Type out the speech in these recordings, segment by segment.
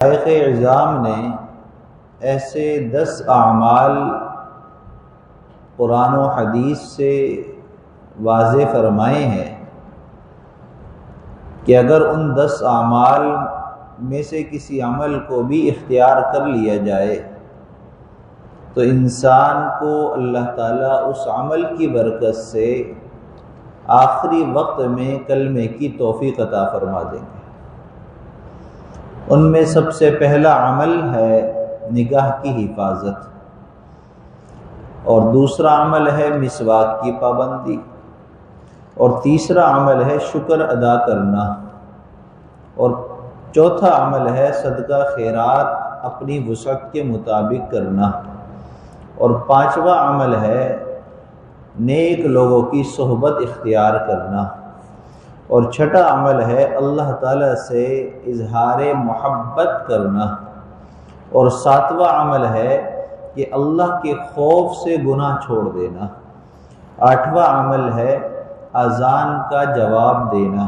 شیخ اعظام نے ایسے 10 اعمال قرآن و حدیث سے واضح فرمائے ہیں کہ اگر ان 10 اعمال میں سے کسی عمل کو بھی اختیار کر لیا جائے تو انسان کو اللہ تعالیٰ اس عمل کی برکت سے آخری وقت میں کلمے کی توفیق عطا فرما دیں گے۔ ان میں سب سے پہلا عمل ہے نگاہ کی حفاظت، اور دوسرا عمل ہے مسواک کی پابندی، اور تیسرا عمل ہے شکر ادا کرنا، اور چوتھا عمل ہے صدقہ خیرات اپنی وسعت کے مطابق کرنا، اور پانچواں عمل ہے نیک لوگوں کی صحبت اختیار کرنا، اور چھٹا عمل ہے اللہ تعالیٰ سے اظہار محبت کرنا، اور ساتواں عمل ہے کہ اللہ کے خوف سے گناہ چھوڑ دینا، آٹھواں عمل ہے اذان کا جواب دینا،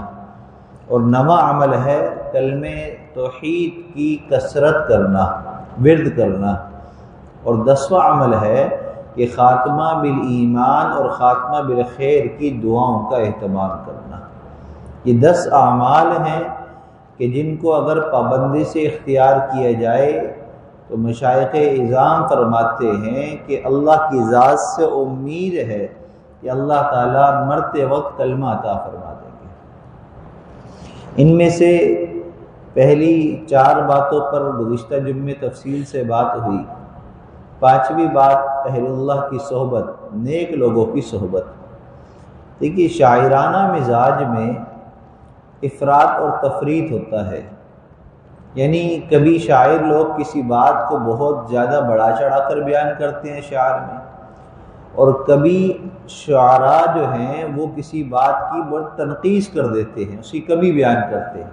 اور نواں عمل ہے کلمہ توحید کی کثرت کرنا، ورد کرنا، اور 10واں عمل ہے کہ خاتمہ بالایمان اور خاتمہ بالخیر کی دعاؤں کا اہتمام کرنا۔ یہ 10 اعمال ہیں کہ جن کو اگر پابندی سے اختیار کیا جائے تو مشائخ اعظام فرماتے ہیں کہ اللہ کی ذات سے امید ہے کہ اللہ تعالیٰ مرتے وقت کلمہ عطا فرما دیں گے۔ ان میں سے پہلی 4 باتوں پر گزشتہ جمعے تفصیل سے بات ہوئی۔ 5ویں بات اہل اللہ کی صحبت، نیک لوگوں کی صحبت۔ دیکھیے شاعرانہ مزاج میں افراط اور تفریط ہوتا ہے، یعنی کبھی شاعر لوگ کسی بات کو بہت زیادہ بڑا چڑھا کر بیان کرتے ہیں شعر میں، اور کبھی شعراء جو ہیں وہ کسی بات کی بہت تنقیص کر دیتے ہیں، اسی کبھی بیان کرتے ہیں۔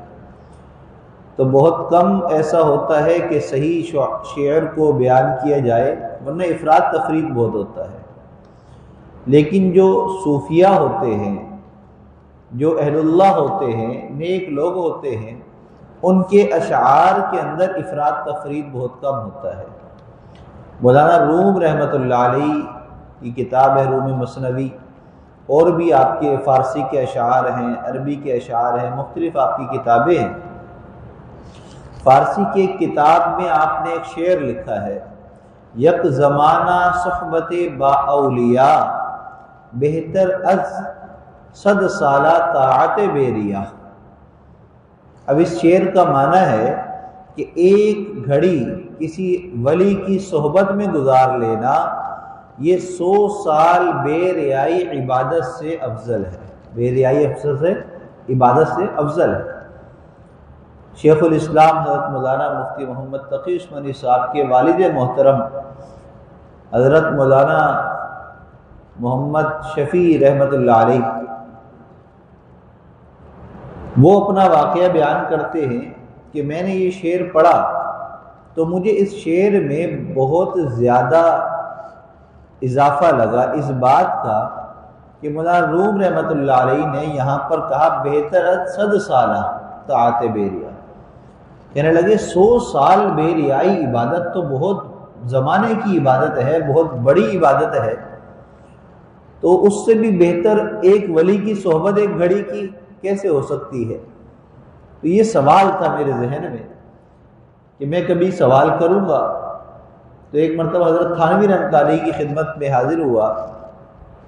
تو بہت کم ایسا ہوتا ہے کہ صحیح شعر کو بیان کیا جائے، ورنہ افراط تفریط بہت ہوتا ہے۔ لیکن جو صوفیاء ہوتے ہیں، جو اہل اللہ ہوتے ہیں، نیک لوگ ہوتے ہیں، ان کے اشعار کے اندر افراط تفریط بہت کم ہوتا ہے۔ مولانا روم رحمۃ اللہ علیہ کی کتاب ہے روم مثنوی، اور بھی آپ کے فارسی کے اشعار ہیں، عربی کے اشعار ہیں، مختلف آپ کی کتابیں ہیں۔ فارسی کی ایک کتاب میں آپ نے ایک شعر لکھا ہے، یک زمانہ صحبت با اولیاء بہتر از 100 سالہ طاعت بیریا۔ اب اس شعر کا معنی ہے کہ ایک گھڑی کسی ولی کی صحبت میں گزار لینا یہ 100 سال بے ریائی عبادت سے افضل ہے، بے ریائی سے عبادت سے افضل ہے۔ شیخ الاسلام حضرت مولانا مفتی محمد تقی عثمانی صاحب کے والد محترم حضرت مولانا محمد شفیع رحمۃ اللہ علیہ، وہ اپنا واقعہ بیان کرتے ہیں کہ میں نے یہ شعر پڑھا تو مجھے اس شعر میں بہت زیادہ اضافہ لگا اس بات کا کہ مولانا روم رحمۃ اللہ علیہ نے یہاں پر کہا بہتر 100 سالہ طاعت بیریا، کہنے لگے 100 سال بے ریائی عبادت تو بہت زمانے کی عبادت ہے، بہت بڑی عبادت ہے، تو اس سے بھی بہتر ایک ولی کی صحبت ایک گھڑی کی کیسے ہو سکتی ہے؟ تو یہ سوال تھا میرے ذہن میں کہ میں کبھی سوال کروں گا۔ تو ایک مرتبہ حضرت تھانوی رحمۃ اللہ علیہ کی خدمت میں حاضر ہوا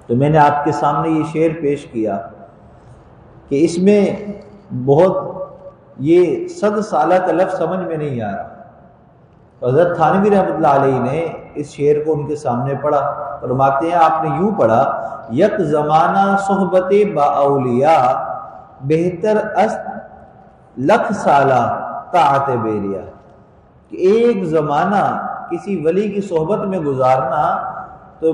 تو میں نے آپ کے سامنے یہ شعر پیش کیا کہ اس میں بہت یہ 100 سالہ کا لفظ سمجھ میں نہیں آ رہا۔ حضرت تھانوی رحمۃ اللہ علیہ نے اس شعر کو ان کے سامنے پڑھا، فرماتے ہیں آپ نے یوں پڑھا، یک زمانہ صحبت با اولیاء بہتر از 1,00,000 سالہ طاعت بیریا، کہ ایک زمانہ کسی ولی کی صحبت میں گزارنا تو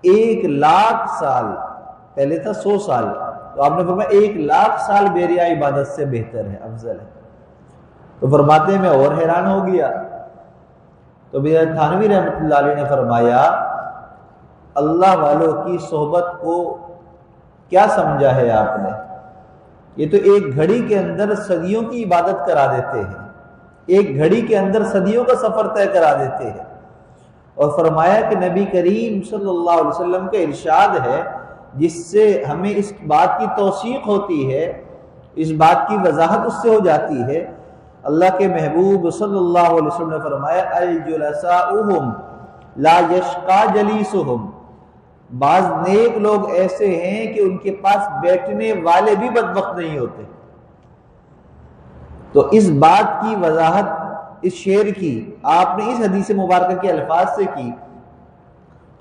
1,00,000 سال، پہلے تھا 100 سال، تو آپ نے فرمایا 1,00,000 سال بیریا عبادت سے بہتر ہے، افضل ہے۔ تو فرماتے ہیں میں اور حیران ہو گیا۔ تو تھانوی رحمۃ اللہ علیہ نے فرمایا اللہ والوں کی صحبت کو کیا سمجھا ہے آپ نے؟ یہ تو ایک گھڑی کے اندر صدیوں کی عبادت کرا دیتے ہیں، ایک گھڑی کے اندر صدیوں کا سفر طے کرا دیتے ہیں۔ اور فرمایا کہ نبی کریم صلی اللہ علیہ وسلم کا ارشاد ہے جس سے ہمیں اس بات کی توثیق ہوتی ہے، اس بات کی وضاحت اس سے ہو جاتی ہے۔ اللہ کے محبوب صلی اللہ علیہ وسلم نے فرمایا الجلساؤہم لا یشقا جلیسہم، بعض نیک لوگ ایسے ہیں کہ ان کے پاس بیٹھنے والے بھی بدبخت نہیں ہوتے۔ تو اس بات کی وضاحت اس شعر کی آپ نے اس حدیث مبارکہ کے الفاظ سے کی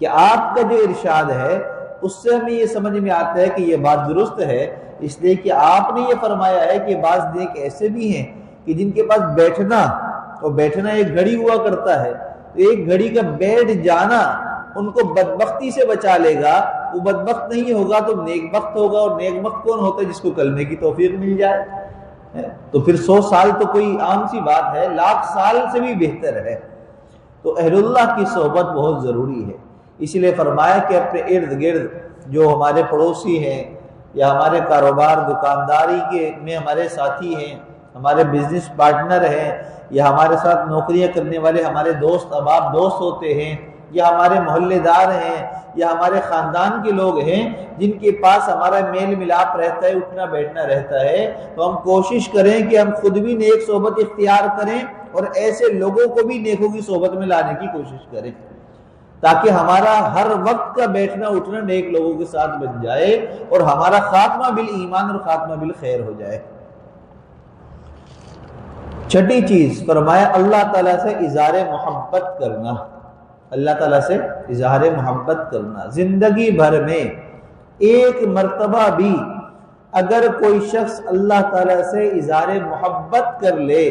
کہ آپ کا جو ارشاد ہے اس سے ہمیں یہ سمجھ میں آتا ہے کہ یہ بات درست ہے، اس لیے کہ آپ نے یہ فرمایا ہے کہ بعض نیک ایسے بھی ہیں کہ جن کے پاس بیٹھنا، اور بیٹھنا ایک گھڑی ہوا کرتا ہے، تو ایک گھڑی کا بیٹھ جانا ان کو بدبختی سے بچا لے گا۔ وہ بدبخت نہیں ہوگا تو نیک بخت ہوگا، اور نیک بخت کون ہوتا ہے؟ جس کو کلمے کی توفیق مل جائے۔ تو پھر 100 سال تو کوئی عام سی بات ہے، 1,00,000 سال سے بھی بہتر ہے۔ تو اہل اللہ کی صحبت بہت ضروری ہے۔ اسی لیے فرمایا کہ اپنے ارد گرد جو ہمارے پڑوسی ہیں یا ہمارے کاروبار دکانداری کے میں ہمارے ساتھی ہیں، ہمارے بزنس پارٹنر ہیں، یا ہمارے ساتھ نوکریاں کرنے والے ہمارے دوست احباب دوست ہوتے ہیں، یا ہمارے محلے دار ہیں، یا ہمارے خاندان کے لوگ ہیں جن کے پاس ہمارا میل ملاپ رہتا ہے، اٹھنا بیٹھنا رہتا ہے، تو ہم کوشش کریں کہ ہم خود بھی نیک صحبت اختیار کریں اور ایسے لوگوں کو بھی نیکوں کی صحبت میں لانے کی کوشش کریں، تاکہ ہمارا ہر وقت کا بیٹھنا اٹھنا نیک لوگوں کے ساتھ بن جائے اور ہمارا خاتمہ بالایمان اور خاتمہ بالخیر ہو جائے۔ چھٹی چیز فرمایا اللہ تعالیٰ سے اظہار محبت کرنا، اللہ تعالیٰ سے اظہار محبت کرنا۔ زندگی بھر میں ایک مرتبہ بھی اگر کوئی شخص اللہ تعالیٰ سے اظہار محبت کر لے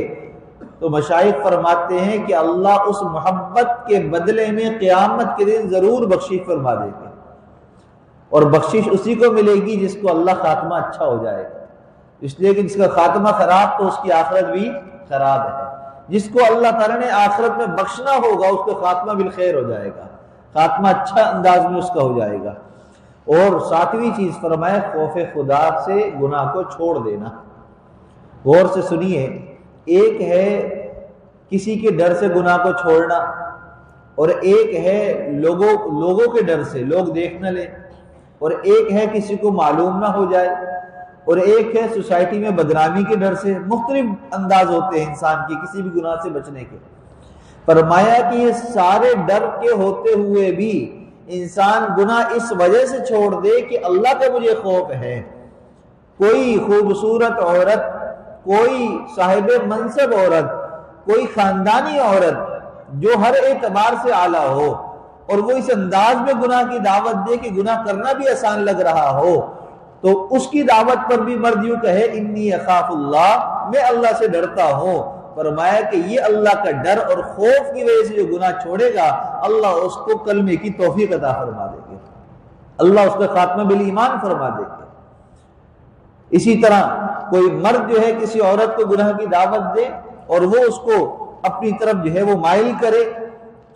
تو مشائخ فرماتے ہیں کہ اللہ اس محبت کے بدلے میں قیامت کے دن ضرور بخشش فرما دے گا، اور بخشش اسی کو ملے گی جس کو اللہ خاتمہ اچھا ہو جائے گا، اس لیے کہ جس کا خاتمہ خراب تو اس کی آخرت بھی خراب ہے۔ جس کو اللہ تعالیٰ نے آخرت میں بخشنا ہوگا اس کو خاتمہ بالخیر ہو جائے گا، خاتمہ اچھا انداز میں اس کا ہو جائے گا۔ اور ساتویں چیز فرمایا خوف خدا سے گناہ کو چھوڑ دینا۔ غور سے سنیے، ایک ہے کسی کے ڈر سے گناہ کو چھوڑنا، اور ایک ہے لوگوں کے ڈر سے لوگ دیکھ نہ لیں، اور ایک ہے کسی کو معلوم نہ ہو جائے، اور ایک ہے سوسائٹی میں بدنامی کے ڈر سے۔ مختلف انداز ہوتے ہیں انسان کی کسی بھی گناہ سے بچنے کے۔ فرمایا کہ یہ سارے ڈر کے ہوتے ہوئے بھی انسان گناہ اس وجہ سے چھوڑ دے کہ اللہ کا مجھے خوف ہے۔ کوئی خوبصورت عورت، کوئی صاحب منصب عورت، کوئی خاندانی عورت جو ہر اعتبار سے اعلیٰ ہو، اور وہ اس انداز میں گناہ کی دعوت دے کہ گناہ کرنا بھی آسان لگ رہا ہو، تو اس کی دعوت پر بھی مرد یوں کہے انی اخاف اللہ، میں اللہ سے ڈرتا ہوں۔ فرمایا کہ یہ اللہ کا ڈر اور خوف کی وجہ سے جو گناہ چھوڑے گا اللہ اس کو کلمے کی توفیق عطا فرما دے گے، اللہ اس کا خاتمہ بالایمان فرما دے گے۔ اسی طرح کوئی مرد جو ہے کسی عورت کو گناہ کی دعوت دے اور وہ اس کو اپنی طرف جو ہے وہ مائل کرے،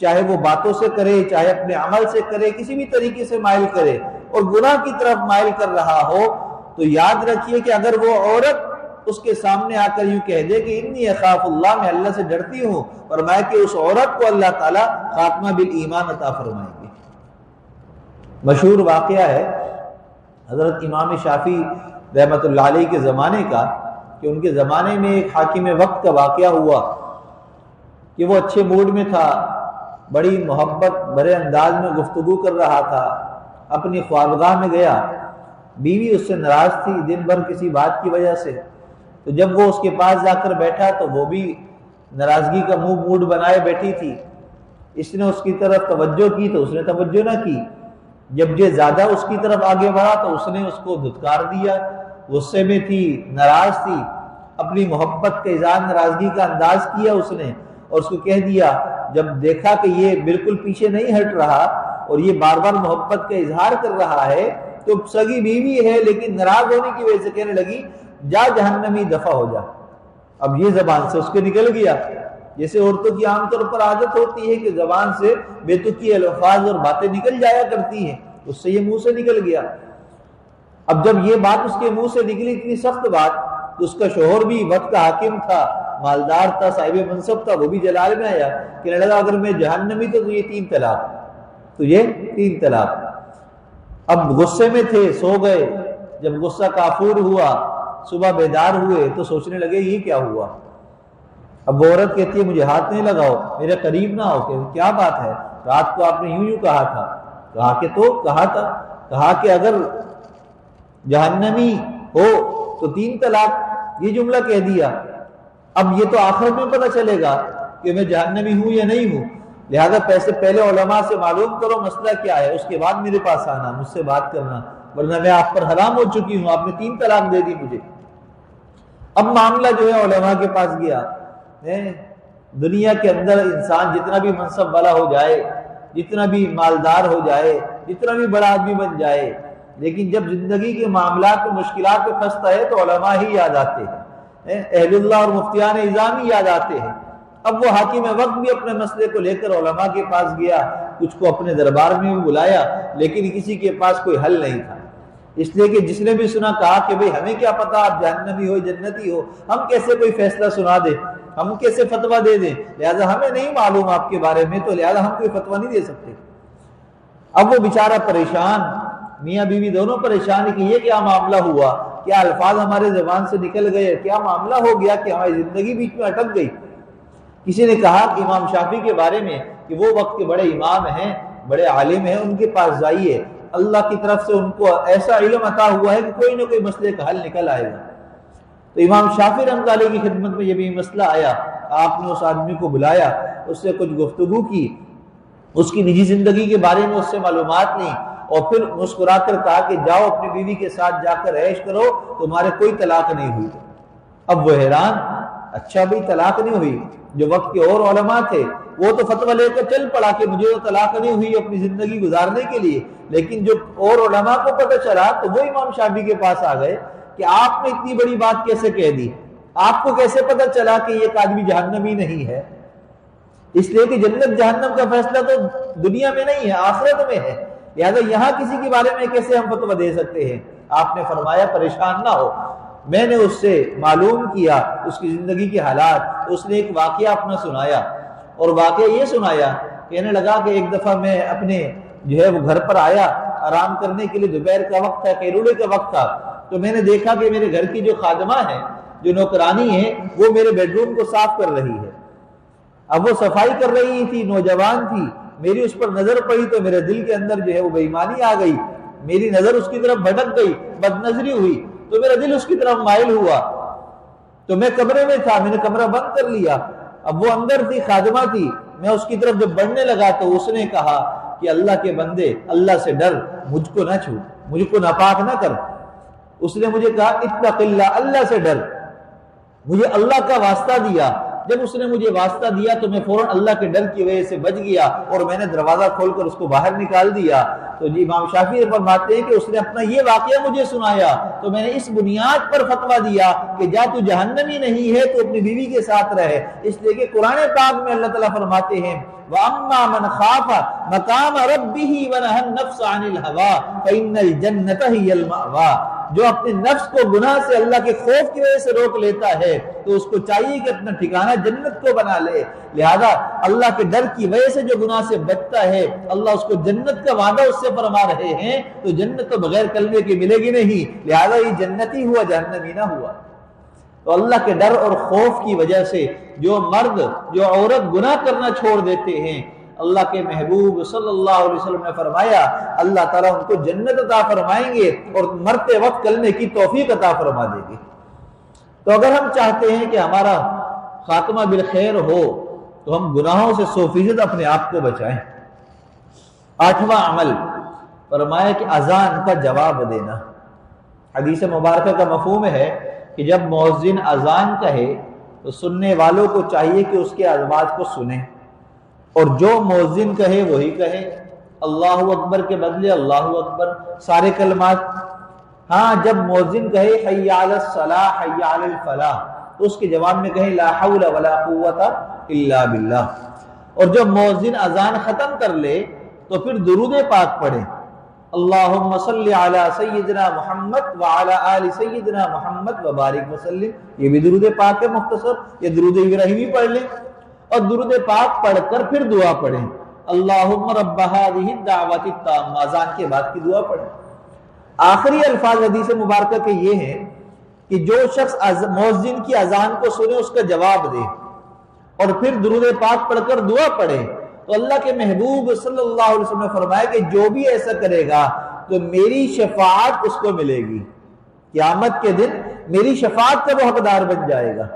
چاہے وہ باتوں سے کرے، چاہے اپنے عمل سے کرے، کسی بھی طریقے سے مائل کرے، اور گناہ کی طرف مائل کر رہا ہو، تو یاد رکھیے کہ اگر وہ عورت اس کے سامنے آ کر یوں کہہ دے کہ انی اخاف اللہ، میں اللہ سے ڈرتی ہوں، فرمایا کہ اس عورت کو اللہ تعالیٰ خاتمہ بالایمان عطا فرمائیں گے۔ مشہور واقعہ ہے حضرت امام شافعی رحمۃ اللہ علیہ کے زمانے کا، کہ ان کے زمانے میں ایک حاکم وقت کا واقعہ ہوا کہ وہ اچھے موڈ میں تھا، بڑی محبت بھرے انداز میں گفتگو کر رہا تھا، اپنی خوابگاہ میں گیا، بیوی اس سے ناراض تھی دن بھر کسی بات کی وجہ سے، تو جب وہ اس کے پاس جا کر بیٹھا تو وہ بھی ناراضگی کا موڈ بنائے بیٹھی تھی۔ اس نے اس کی طرف توجہ کی تو اس نے توجہ نہ کی، جب یہ زیادہ اس کی طرف آگے بڑھا تو اس نے اس کو دھتکار دیا، غصے میں تھی، ناراض تھی، اپنی محبت کا اظہار ناراضگی کا انداز کیا اس نے، اور اس کو کہہ دیا، جب دیکھا کہ یہ بالکل پیچھے نہیں ہٹ رہا اور یہ بار بار محبت کا اظہار کر رہا ہے، تو سگی بیوی ہے لیکن ناراض ہونے کی وجہ سے کہنے لگی جا جہنمی دفع ہو جا۔ اب یہ زبان سے اس کے نکل گیا، جیسے عورتوں کی عام طور پر عادت ہوتی ہے کہ زبان سے بے تکی الفاظ اور باتیں نکل جایا کرتی ہیں، اس سے یہ منہ سے نکل گیا۔ اب جب یہ بات اس کے منہ سے نکلی اتنی سخت بات، تو اس کا شوہر بھی وقت کا حاکم تھا، مالدار تھا، صاحب منصب تھا، وہ بھی جلال میں آیا، کہنے لگا اگر میں جہنمی تو یہ 3 طلاق، تو یہ 3 طلاق۔ اب غصے میں تھے، سو گئے، جب غصہ کافور ہوا، صبح بیدار ہوئے تو سوچنے لگے یہ کیا ہوا۔ اب وہ عورت کہتی ہے مجھے ہاتھ نہیں لگاؤ، میرے قریب نہ ہو، کہ کیا بات ہے، رات کو آپ نے یوں کہا تھا۔ کہا کہ اگر جہنمی ہو تو 3 طلاق، یہ جملہ کہہ دیا۔ اب یہ تو آخرت میں پتہ چلے گا کہ میں جہنمی ہوں یا نہیں ہوں، لہذا پہلے علماء سے معلوم کرو مسئلہ کیا ہے، اس کے بعد میرے پاس آنا، مجھ سے بات کرنا، ورنہ میں آپ پر حرام ہو چکی ہوں، آپ نے 3 طلاق دے دی مجھے۔ اب معاملہ جو ہے علماء کے پاس گیا۔ دنیا کے اندر انسان جتنا بھی منصب والا ہو جائے، جتنا بھی مالدار ہو جائے، جتنا بھی بڑا آدمی بن جائے، لیکن جب زندگی کے معاملات میں مشکلات پہ پھنستا ہے تو علماء ہی یاد آتے ہیں، اہل اللہ اور مفتیان اعظام ہی یاد آتے ہیں۔ اب وہ حاکم وقت بھی اپنے مسئلے کو لے کر علماء کے پاس گیا، کچھ کو اپنے دربار میں بھی بلایا، لیکن کسی کے پاس کوئی حل نہیں تھا، اس لیے کہ جس نے بھی سنا کہا کہ بھئی ہمیں کیا پتا آپ جہنمی ہو جنتی ہو، ہم کیسے کوئی فیصلہ سنا دیں، ہم کیسے فتویٰ دے دیں، لہذا ہمیں نہیں معلوم آپ کے بارے میں، تو لہذا ہم کوئی فتویٰ نہیں دے سکتے۔ اب وہ بیچارہ پریشان، میاں بیوی دونوں پریشان کہ یہ کیا معاملہ ہوا، کیا الفاظ ہمارے زبان سے نکل گئے، کیا معاملہ ہو گیا کہ ہماری زندگی بیچ میں اٹک گئی۔ کسی نے کہا کہ امام شافعی کے بارے میں کہ وہ وقت کے بڑے امام ہیں، بڑے عالم ہیں، ان کے پاس جائیے، اللہ کی طرف سے ان کو ایسا علم عطا ہوا ہے کہ کوئی نہ کوئی مسئلے کا حل نکل آئے گا۔ تو امام شافعی رحمۃ اللہ کی خدمت میں یہ بھی مسئلہ آیا، آپ نے اس آدمی کو بلایا، اس سے کچھ گفتگو کی، اس کی نجی زندگی کے بارے میں اس سے معلومات لی، اور پھر مسکرا کر کہا کہ جاؤ اپنی بیوی کے ساتھ جا کر عیش کرو، تمہارے کوئی طلاق نہیں ہوئی۔ اب وہ حیران، اچھا بھی طلاق نہیں ہوئی، جو وقت کے اور علماء تھے وہ تو فتویٰ لے کر چل پڑا کہ مجھے تو طلاق نہیں ہوئی اپنی زندگی گزارنے کے لیے، لیکن جو اور علماء کو پتہ چلا تو وہ امام شافعی کے پاس آ گئے کہ آپ نے اتنی بڑی بات کیسے کہہ دی، آپ کو کیسے پتہ چلا کہ یہ آدمی جہنمی نہیں ہے۔ اس لیے کہ جنت جہنم کا فیصلہ تو دنیا میں نہیں ہے، آخرت میں ہے، لہذا یہاں کسی کے بارے میں کیسے ہم فتویٰ دے سکتے ہیں۔ آپ نے فرمایا پریشان نہ ہو، میں نے اس سے معلوم کیا اس کی زندگی کے حالات، اس نے ایک واقعہ اپنا سنایا، اور واقعہ یہ سنایا، کہنے لگا کہ ایک دفعہ میں اپنے جو ہے وہ گھر پر آیا آرام کرنے کے لیے، دوپہر کا وقت تھا، قیلولے کا وقت تھا، تو میں نے دیکھا کہ میرے گھر کی جو خادمہ ہے، جو نوکرانی ہے، وہ میرے بیڈ روم کو صاف کر رہی ہے۔ اب وہ صفائی کر رہی تھی، نوجوان تھی، میری اس پر نظر پڑی تو میرے دل کے اندر جو ہے وہ بے ایمانی آ گئی، میری نظر اس کی طرف بھٹک گئی، بد نظری ہوئی، تو میرا دل اس کی طرف مائل ہوا، تو میں کمرے میں تھا، میں نے کمرہ بند کر لیا، اب وہ اندر تھی، خادمہ تھی، میں اس کی طرف جب بڑھنے لگا تو اس نے کہا کہ اللہ کے بندے، اللہ سے ڈر، مجھ کو نہ چھو، مجھ کو ناپاک نہ کر۔ اس نے مجھے کہا اتق اللہ، اللہ سے ڈر، مجھے اللہ کا واسطہ دیا۔ جب اس نے مجھے واسطہ دیا تو میں فوراً اللہ کے ڈر کی وجہ سے بچ گیا، اور میں نے دروازہ کھول کر اس کو باہر نکال دیا۔ تو جی امام شافعی فرماتے ہیں کہ اس نے اپنا یہ واقعہ مجھے سنایا، تو میں نے اس بنیاد پر فتویٰ دیا کہ جا تو جہنمی نہیں ہے تو اپنی بیوی کے ساتھ رہے، اس لیے کہ قرآن پاک میں اللہ تعالیٰ فرماتے ہیں وَأَمَّا مَنْ خَافَ مَقَامَ رَبِّهِ وَنَهَى النَّفْسَ عَنِ الْهَوَىٰ فَإِنَّ الْجَنَّةَ هِيَ الْمَأْوَىٰ۔ جو اپنے نفس کو گناہ سے اللہ کے خوف کی وجہ سے روک لیتا ہے تو اس کو چاہیے کہ اپنا ٹھکانہ جنت کو بنا لے، لہذا اللہ کے ڈر کی وجہ سے جو گناہ سے بچتا ہے اللہ اس کو جنت کا وعدہ اس سے فرما رہے ہیں، تو جنت تو بغیر کلمے کے ملے گی نہیں، لہذا یہ جنتی ہوا جہنمی نہ ہوا۔ تو اللہ کے ڈر اور خوف کی وجہ سے جو مرد جو عورت گناہ کرنا چھوڑ دیتے ہیں، اللہ کے محبوب صلی اللہ علیہ وسلم نے فرمایا اللہ تعالیٰ ان کو جنت عطا فرمائیں گے اور مرتے وقت کلمے کی توفیق عطا فرما دیں گے۔ تو اگر ہم چاہتے ہیں کہ ہمارا خاتمہ بالخیر ہو تو ہم گناہوں سے 100% اپنے آپ کو بچائیں۔ 8واں عمل فرمایا کہ اذان کا جواب دینا۔ حدیث مبارکہ کا مفہوم ہے کہ جب مؤذن اذان کہے تو سننے والوں کو چاہیے کہ اس کے آواز کو سنیں، اور جو مؤذن کہے وہی کہے، اللہ اکبر کے بدلے اللہ اکبر، سارے کلمات۔ ہاں جب مؤذن کہے حی علی الصلاح حی علی الفلاح تو اس کے جواب میں کہیں لا حول ولا قوت الا باللہ، اور جب مؤذن اذان ختم کر لے تو پھر درود پاک پڑھیں، اللہم صلی علی سیدنا محمد وعلی آل سیدنا محمد وبارک وسلم، یہ بھی درود پاک ہے مختصر، یہ درود ابراہیمی پڑھ لیں اور درود پاک پڑھ کر پھر دعا پڑھیں، اللہم رب ہذہ الدعوۃ التامہ، اذان کے بعد کی دعا پڑھیں۔ آخری الفاظ حدیث مبارکہ کے یہ ہیں کہ جو شخص مؤذن کی اذان کو سنے اس کا جواب دے اور پھر درود پاک پڑھ کر دعا پڑھے، تو اللہ کے محبوب صلی اللہ علیہ وسلم نے فرمایا کہ جو بھی ایسا کرے گا تو میری شفاعت اس کو ملے گی، قیامت کے دن میری شفاعت کا وہ حقدار بن جائے گا۔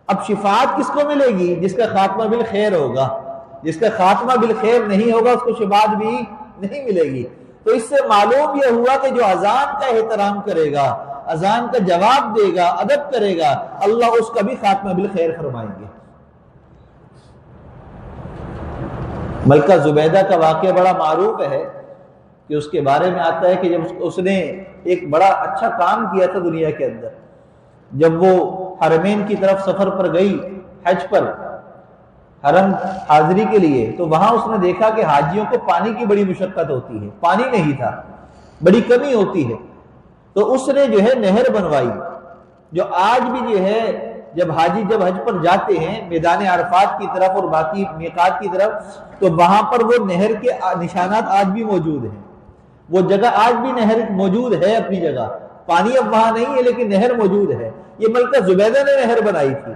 اب شفاعت کس کو ملے گی؟ جس کا خاتمہ بالخیر ہوگا، جس کا خاتمہ بالخیر نہیں ہوگا اس کو شفاعت بھی نہیں ملے گی۔ تو اس سے معلوم یہ ہوا کہ جو اذان کا احترام کرے گا، اذان کا جواب دے گا، ادب کرے گا، اللہ اس کا بھی خاتمہ بالخیر فرمائیں گے۔ ملکہ زبیدہ کا واقعہ بڑا معروف ہے کہ اس کے بارے میں آتا ہے کہ جب اس نے ایک بڑا اچھا کام کیا تھا دنیا کے اندر، جب وہ حرمین کی طرف سفر پر گئی حج پر حرم حاضری کے لیے، تو وہاں اس نے دیکھا کہ حاجیوں کو پانی کی بڑی مشقت ہوتی ہے، پانی نہیں تھا، بڑی کمی ہوتی ہے، تو اس نے جو ہے نہر بنوائی، جو آج بھی جو ہے جب حاجی جب حج پر جاتے ہیں میدان عرفات کی طرف اور باقی میقات کی طرف، تو وہاں پر وہ نہر کے نشانات آج بھی موجود ہیں، وہ جگہ آج بھی نہر موجود ہے اپنی جگہ، پانی اب وہاں نہیں ہے لیکن نہر موجود ہے۔ یہ ملکہ زبیدہ نے نہر بنائی تھی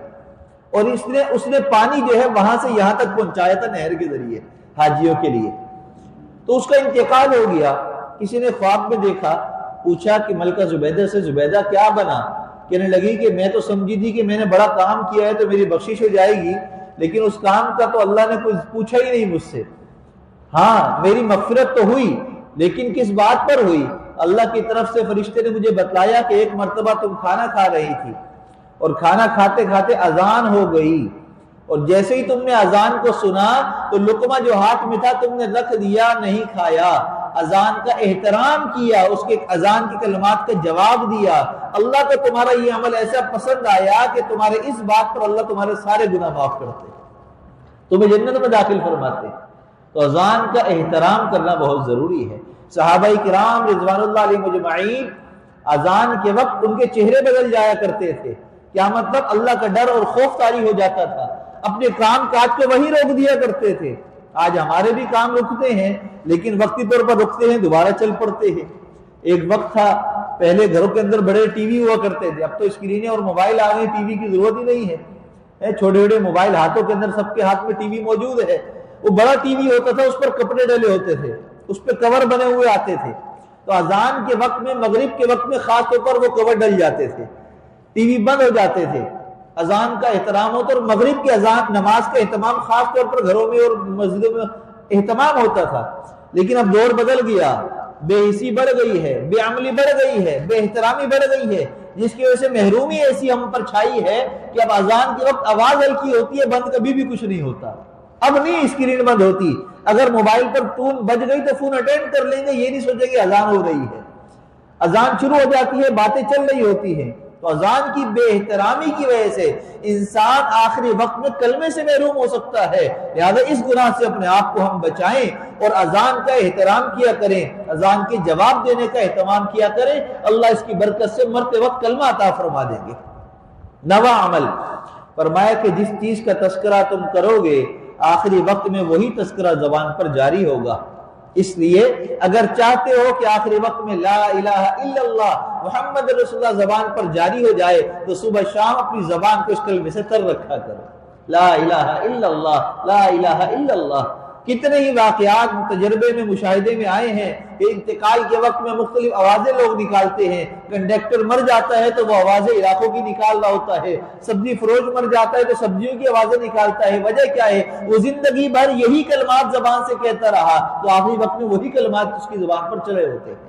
اور اس نے پانی جو ہے وہاں سے یہاں تک پہنچایا تھا نہر کے ذریعے حاجیوں کے لیے۔ تو اس کا انتقال ہو گیا، کسی نے خواب میں دیکھا، پوچھا کہ ملکہ زبیدہ سے زبیدہ کیا بنا؟ کہنے لگی کہ میں تو سمجھی تھی کہ میں نے بڑا کام کیا ہے تو میری بخشش ہو جائے گی، لیکن اس کام کا تو اللہ نے کچھ پوچھا ہی نہیں مجھ سے۔ ہاں میری مغفرت تو ہوئی، لیکن کس بات پر ہوئی؟ اللہ کی طرف سے فرشتے نے مجھے بتلایا کہ ایک مرتبہ تم کھانا کھا رہی تھی اور کھانا کھاتے کھاتے اذان ہو گئی، اور جیسے ہی تم نے اذان کو سنا تو لقمہ جو ہاتھ میں تھا تم نے رکھ دیا، نہیں کھایا، اذان کا احترام کیا، اس کے اذان کے کلمات کا جواب دیا۔ اللہ کو تمہارا یہ عمل ایسا پسند آیا کہ تمہارے اس بات پر اللہ تمہارے سارے گناہ معاف کرتے، تمہیں جنت میں داخل فرماتے۔ تو اذان کا احترام کرنا بہت ضروری ہے۔ صحابہ کرام رضوان اللہ علیہ مجمعین اذان کے وقت ان کے چہرے بدل جایا کرتے تھے، کیا مطلب؟ اللہ کا ڈر اور خوف طاری ہو جاتا تھا، اپنے کام کاج کو وہی روک دیا کرتے تھے۔ آج ہمارے بھی کام رکتے ہیں لیکن وقتی طور پر رکتے ہیں، دوبارہ چل پڑتے ہیں۔ ایک وقت تھا پہلے گھروں کے اندر بڑے ٹی وی ہوا کرتے تھے، اب تو اسکرینیں اور موبائل آ گئے، ٹی وی کی ضرورت ہی نہیں ہے، چھوٹے چھوٹے موبائل ہاتھوں کے اندر، سب کے ہاتھ میں ٹی وی موجود ہے۔ وہ بڑا ٹی وی ہوتا تھا، اس پر کپڑے ڈلے ہوتے تھے، اس پہ کور بنے ہوئے آتے تھے، تو اذان کے وقت میں، مغرب کے وقت میں خاص طور پر وہ کور ڈل جاتے تھے، ٹی وی بند ہو جاتے تھے۔ اذان کا احترام ہوتا، اور مغرب کی اذان نماز کا اہتمام خاص طور پر گھروں میں اور مسجدوں میں اہتمام ہوتا تھا۔ لیکن اب دور بدل گیا، بے حسی بڑھ گئی ہے، بے عملی بڑھ گئی ہے، بے احترامی بڑھ گئی ہے، جس کی وجہ سے محرومی ایسی ہم پر چھائی ہے کہ اب اذان کے وقت آواز ہلکی ہوتی ہے، بند کبھی بھی کچھ نہیں ہوتا۔ اب نہیں اسکرین بند ہوتی، اگر موبائل پر ٹون بج گئی تو فون اٹینڈ کر لیں گے، یہ نہیں سوچیں کہ اذان ہو رہی ہے، اذان شروع ہو جاتی ہے، باتیں چل رہی ہوتی ہیں۔ تو اذان کی بے احترامی کی وجہ سے انسان آخری وقت میں کلمے سے محروم ہو سکتا ہے، لہذا اس گناہ سے اپنے آپ کو ہم بچائیں اور اذان کا احترام کیا کریں، اذان کے جواب دینے کا اہتمام کیا کریں، اللہ اس کی برکت سے مرتے وقت کلمہ عطا فرما دیں گے۔ نواں عمل فرمایا کہ جس چیز کا تذکرہ تم کرو گے آخری وقت میں وہی تذکرہ زبان پر جاری ہوگا، اس لیے اگر چاہتے ہو کہ آخری وقت میں لا الہ الا اللہ محمد رسول اللہ زبان پر جاری ہو جائے تو صبح شام اپنی زبان کو اس کلمے سے تر رکھا کرو، لا الہ الا اللہ، لا الہ الا اللہ۔ کتنے ہی واقعات تجربے میں، مشاہدے میں آئے ہیں کہ انتقال کے وقت میں مختلف آوازیں لوگ نکالتے ہیں، کنڈکٹر مر جاتا ہے تو وہ آوازیں علاقوں کی نکال رہا ہوتا ہے، سبزی فروش مر جاتا ہے تو سبزیوں کی آوازیں نکالتا ہے، وجہ کیا ہے؟ وہ زندگی بھر یہی کلمات زبان سے کہتا رہا تو آخری وقت میں وہی کلمات اس کی زبان پر چلے ہوتے ہیں۔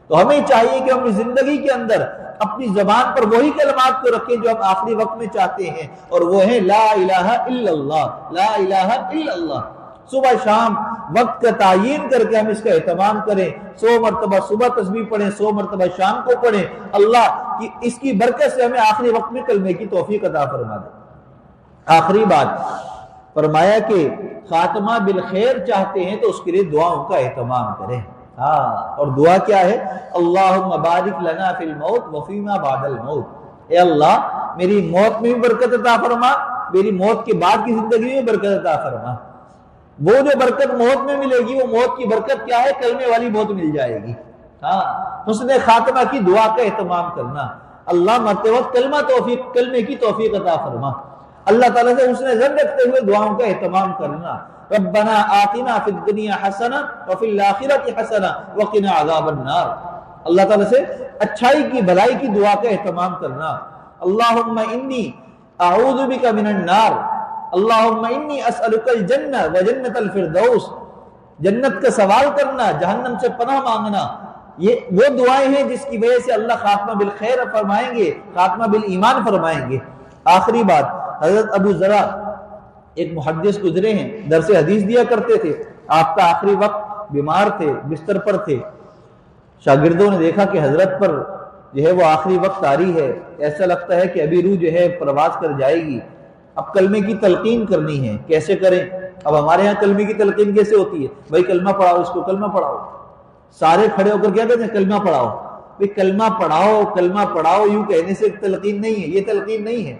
تو ہمیں چاہیے کہ ہم اپنی زندگی کے اندر اپنی زبان پر وہی کلمات کو رکھیں جو ہم آخری وقت میں چاہتے ہیں، اور وہ ہے لا الہ الا اللہ، لا الہ الا اللہ۔ صبح شام وقت کا تعین کر کے ہم اس کا اہتمام کریں، 100 مرتبہ صبح تسبیح پڑھیں، 100 مرتبہ شام کو پڑھیں، اللہ کی اس کی برکت سے ہمیں آخری وقت میں کلمے کی توفیق عطا فرما دے۔ آخری بات فرمایا کہ خاتمہ بالخیر چاہتے ہیں تو اس کے لیے دعاؤں کا اہتمام کریں۔ ہاں، اور دعا کیا ہے؟ اللہم بارک لنا فی الموت وفیما بعد الموت، اے اللہ میری موت میں بھی برکت عطا فرما، میری موت کے بعد کی زندگی میں برکت عطا فرما۔ وہ جو برکت موت میں ملے گی، وہ موت کی برکت کیا ہے؟ کلمے والی موت مل جائے گی۔ ہاں، حسن خاتمہ کی دعا کا اہتمام کرنا، اللہ مرتے وقت کلمے کی توفیق عطا فرما، اللہ تعالیٰ سے حسن ظن رکھتے ہوئے دعاؤں کا اہتمام کرنا۔ ربنا آتنا فی الدنیا حسنہ وفی الآخرۃ حسنہ وقنا عذاب النار، اللہ تعالیٰ سے اچھائی کی، بھلائی کی دعا کا اہتمام کرنا۔ اللہم انی اعوذ بک من النار، اللہم انی اسألک الجنہ وجنۃ الفردوس، جنت کا سوال کرنا، جہنم سے پناہ مانگنا، یہ وہ دعائیں ہیں جس کی وجہ سے اللہ خاتمہ بالخیر فرمائیں گے، خاتمہ بالایمان فرمائیں گے۔ آخری بات، حضرت ابو ذرا ایک محدث گزرے ہیں، درس حدیث دیا کرتے تھے، آپ کا آخری وقت بیمار تھے، بستر پر تھے، شاگردوں نے دیکھا کہ حضرت پر جو ہے وہ آخری وقت آ رہی ہے، ایسا لگتا ہے کہ ابھی روح جو ہے پرواز کر جائے گی، اب کلمے کی تلقین کرنی ہے، کیسے کریں؟ اب ہمارے ہاں کلمے کی تلقین کیسے ہوتی ہے؟ بھائی کلمہ پڑھاؤ، اس کو کلمہ پڑھاؤ، سارے کھڑے ہو کر کیا کہتے ہیں؟ کلمہ پڑھاؤ۔ بھائی کلمہ پڑھاؤ، کلمہ پڑھاؤ یوں کہنے سے تلقین نہیں ہے، یہ تلقین نہیں ہے،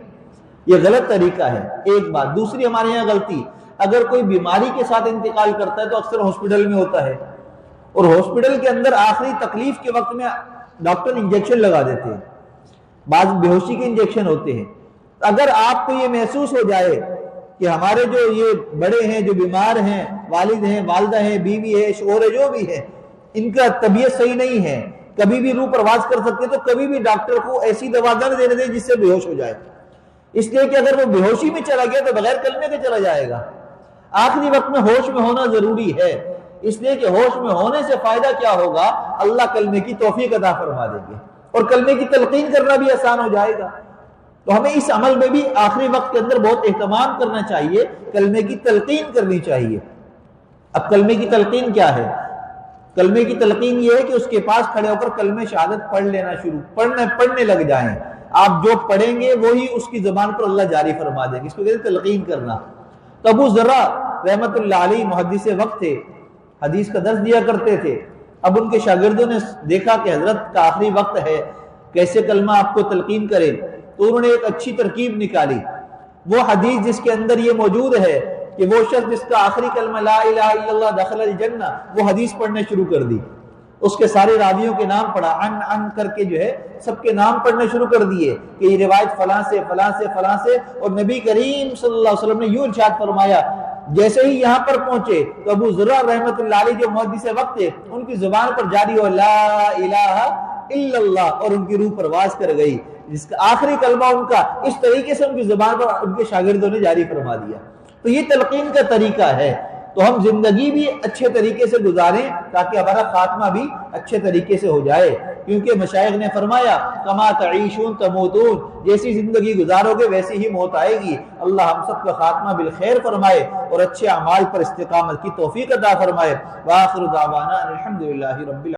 یہ غلط طریقہ ہے، ایک بات۔ دوسری ہمارے یہاں غلطی، اگر کوئی بیماری کے ساتھ انتقال کرتا ہے تو اکثر ہاسپٹل میں ہوتا ہے، اور ہاسپٹل کے اندر آخری تکلیف کے وقت میں ڈاکٹر انجیکشن لگا دیتے ہیں، بعض بے ہوشی کے انجیکشن ہوتے ہیں۔ اگر آپ کو یہ محسوس ہو جائے کہ ہمارے جو یہ بڑے ہیں، جو بیمار ہیں، والد ہیں، والدہ ہیں، بیوی ہے، شوہر ہے، جو بھی ہے، ان کا طبیعت صحیح نہیں ہے، کبھی بھی روح پرواز کر سکتے، تو کبھی بھی ڈاکٹر کو ایسی دوا نہ دینے دیں جس سے بے ہوش ہو جائے، اس لیے کہ اگر وہ بے ہوشی میں چلا گیا تو بغیر کلمے کے چلا جائے گا۔ آخری وقت میں ہوش میں ہونا ضروری ہے، اس لیے کہ ہوش میں ہونے سے فائدہ کیا ہوگا؟ اللہ کلمے کی توفیق عطا فرما دیں گے، اور کلمے کی تلقین کرنا بھی آسان ہو جائے گا۔ تو ہمیں اس عمل میں بھی آخری وقت کے اندر بہت اہتمام کرنا چاہیے، کلمے کی تلقین کرنی چاہیے۔ اب کلمے کی تلقین کیا ہے؟ کلمے کی تلقین یہ ہے کہ اس کے پاس کھڑے ہو کر کلمہ شہادت پڑھ لینا پڑھنے لگ جائیں، آپ جو پڑھیں گے وہی اس کی زبان پر اللہ جاری فرما دیں گے، اس کو کہتے ہیں تلقین کرنا۔ تو ابو ذرا رحمت اللہ علیہ محدث وقت تھے، حدیث کا درس دیا کرتے تھے، اب ان کے شاگردوں نے دیکھا کہ حضرت کا آخری وقت ہے، کیسے کلمہ آپ کو تلقین کرے، تو انہوں نے ایک اچھی ترکیب نکالی، وہ حدیث جس کے اندر یہ موجود ہے کہ وہ شخص جس کا آخری کلمہ لا الہ الا اللہ دخل الجنہ، وہ حدیث پڑھنے شروع کر دی، اس کے سارے راویوں کے نام پڑھا، ان کر کے جو ہے سب کے نام پڑھنے شروع کر دیے کہ یہ روایت فلاں سے فلاں سے فلاں سے، اور نبی کریم صلی اللہ علیہ وسلم نے یوں ارشاد فرمایا۔ جیسے ہی یہاں پر پہنچے تو ابو ذرا رحمت اللہ علیہ جو محدث وقت تھے، ان کی زبان پر جاری ہو لا الہ الا اللہ، اور ان کی روح پرواز کر گئی، جس کا آخری کلمہ ان کا اس طریقے سے ان کی زبان پر ان کے شاگردوں نے جاری فرما دیا۔ تو یہ تلقین کا طریقہ ہے، تو ہم زندگی بھی اچھے طریقے سے گزاریں تاکہ ہمارا خاتمہ بھی اچھے طریقے سے ہو جائے، کیونکہ مشائخ نے فرمایا کما تعیشون تموتون، جیسی زندگی گزارو گے ویسی ہی موت آئے گی۔ اللہ ہم سب کا خاتمہ بالخیر فرمائے اور اچھے اعمال پر استقامت کی توفیق عطا فرمائے۔ وآخر دعوانا الحمدللہ رب العالمین۔